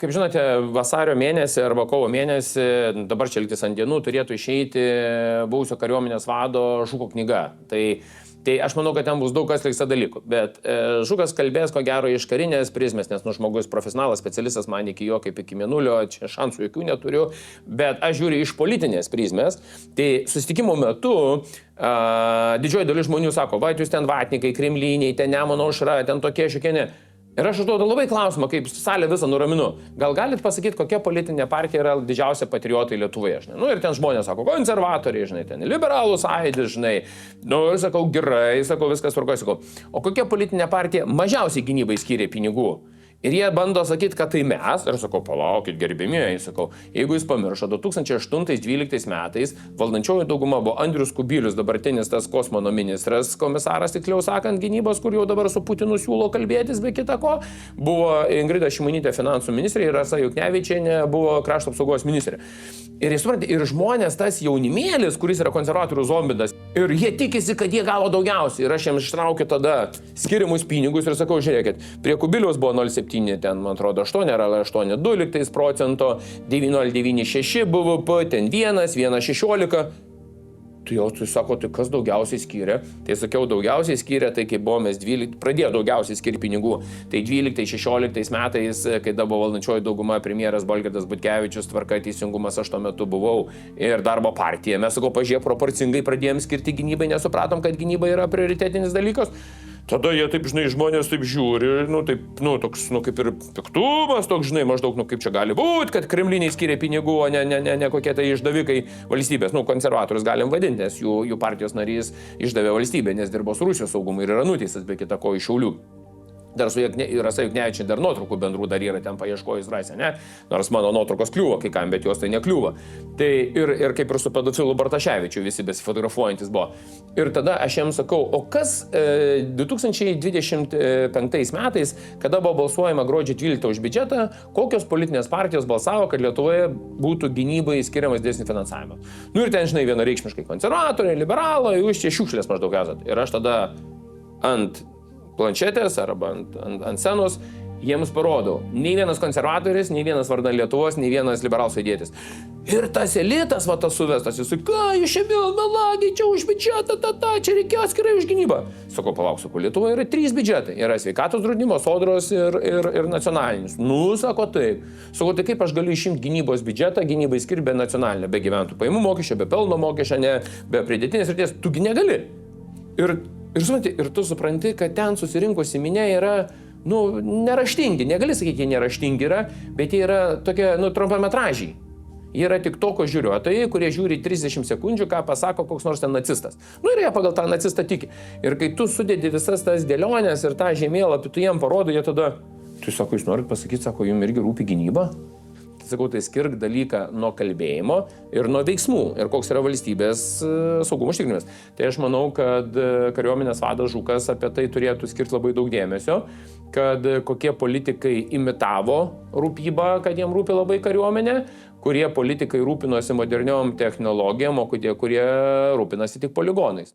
Kaip žinote, vasario mėnesį arba kovo mėnesį, dabar čia liktis ant dienų, turėtų išeiti buvusio kariuomenės vado Žuko knyga. Tai aš manau, kad ten bus daug kas liksta dalykų. Bet Žukas kalbės, ko gero, iš karinės prizmės, nes žmogus profesionalas, specialistas, man iki jo kaip iki mėnulio, čia šansų jokių neturiu. Bet aš žiūriu iš politinės prizmės. Tai susitikimo metu didžioji dalis žmonių sako, va, jūs ten vatnikai, kremliniai, ten Nemuno aušra, ten tokie šiokie ne. Ir aš užduodu labai klausimą, kaip salę visą nuraminu. Gal galit pasakyti, kokia politinė partija yra didžiausia patriotai Lietuvoje, žinai? Nu ir ten žmonės sako, konservatoriai, žinai, ten liberalų sąjūdis, žinai. Nu ir sakau, gerai, sakau, viskas tvarkoj, sakau. O kokia politinė partija mažiausiai gynybai skiria pinigų? Ir jie bando sakyti, kad tai mes, ir sakau, palaukit, gerbimieji, sakau, jeigu jūs pamiršo, 2008-2012 metais valdančioji dauguma buvo Andrius Kubilius, dabartinis tas kosmoso ministras, komisaras, tiksliau sakant, gynybos, kur jau dabar su Putinu siūlo kalbėtis, be kita ko, buvo Ingrida Šimonytė finansų ministrė ir Rasa Juknevičienė buvo krašto apsaugos ministrė. Ir jūs suprantate, ir žmonės, tas jaunimėlis, kuris yra konservatorių zombidas, ir jie tikisi, kad jie gavo daugiausiai. Ir aš jiems ištraukiu tada skiriamus pinigus ir sakau, žiūrėkit, prie Kubiliaus buvo 0,7, ten, man atrodo, 8 ar 8,2%, 9,096 BVP, ten 1,16. Tai jau, tu sako, tai kas daugiausiai skiria? Tai sakiau, daugiausiai skiria, tai kai buvom mes 12, pradėjo daugiausiai skirti pinigų. Tai 12-16 metais, kai buvo valdančioji dauguma, premjeras Bolgirdas Butkevičius, Tvarka teisingumas, aš tuo metu buvau, ir Darbo partija. Mes, sakau, pažiūrėjau, proporcingai pradėjom skirti gynybai, nesupratom, kad gynyba yra prioritetinis dalykas. Tada jie taip, žinai, žmonės taip žiūri, toks, kaip ir piktumas, toks, žinai, maždaug, kaip čia gali būti, kad kremliniai skiria pinigų, o ne kokie tai išdavikai valstybės. Konservatorius galim vadinti, nes jų partijos narys išdavė valstybę, nes dirbo su Rusijos saugumu ir yra nuteistas, be kita ko, iš Šiaulių. Dar su Rasa Juknevičienė dar nuotraukų bendrų dar yra ten paieškojus rasę, ne? Nors mano nuotraukos kliūva kai kam, bet jos tai nekliūva. Tai ir kaip ir su pedofilu Bartaševičiu visi besifotografuojantis buvo. Ir tada aš jiems sakau, o kas 2025 metais, kada buvo balsuojama gruodžio 12 už biudžetą, kokios politinės partijos balsavo, kad Lietuvoje būtų gynybai skiriamas didesnis finansavimas? Nu ir ten, žinai, vienareikšmiškai konservatoriai, liberalai, jūs čia šiukšlės maždaug esat. Ir aš tada ant planšetės arba ant scenos jiems parodau. Nei vienas konservatoris, nei vienas vardan Lietuvos, nei vienas liberalų sąjūdietis. Ir tas elitas, va tas suvestas, jis sako, ką jūs čia vėl melagiai, čia už biudžetą, čia reikėjo atskirai už gynybą. Sakau, palauk, sakau, Lietuvoje yra 3 biudžetai. Yra sveikatos draudimo, sodros ir nacionalinis. Nu, sako, taip. Sakau, tai kaip aš galiu išimti gynybos biudžetą, gynybai skirti be nacionalinio, be gyventojų pajamų mokesčio, be pelno mokesčio, be pridėtinės vertės, tugi negali. Ir tu supranti, kad ten susirinkusi minė yra, neraštingi. Negali sakyti, jie neraštingi yra, bet jie yra tokie, trumpametražiai. Jie yra tik toko žiūrėtojai, kurie žiūri 30 sekundžių, ką pasako koks nors ten nacistas. Ir jie pagal tą nacistą tiki. Ir kai tu sudedi visas tas dėlionės ir tą žemėlapį, tu jiem parodai, jie tada, tu sako, jūs norit pasakyti, sako, jums irgi rūpi gynyba? Sakau, tai skirk dalyką nuo kalbėjimo ir nuo veiksmų ir koks yra valstybės saugumo užtikrinimas. Tai aš manau, kad kariuomenės vadas Žukas apie tai turėtų skirti labai daug dėmesio, kad kokie politikai imitavo rūpybą, kad jiem rūpi labai kariuomenė, kurie politikai rūpinosi moderniom technologijom, o kurie rūpinasi tik poligonais.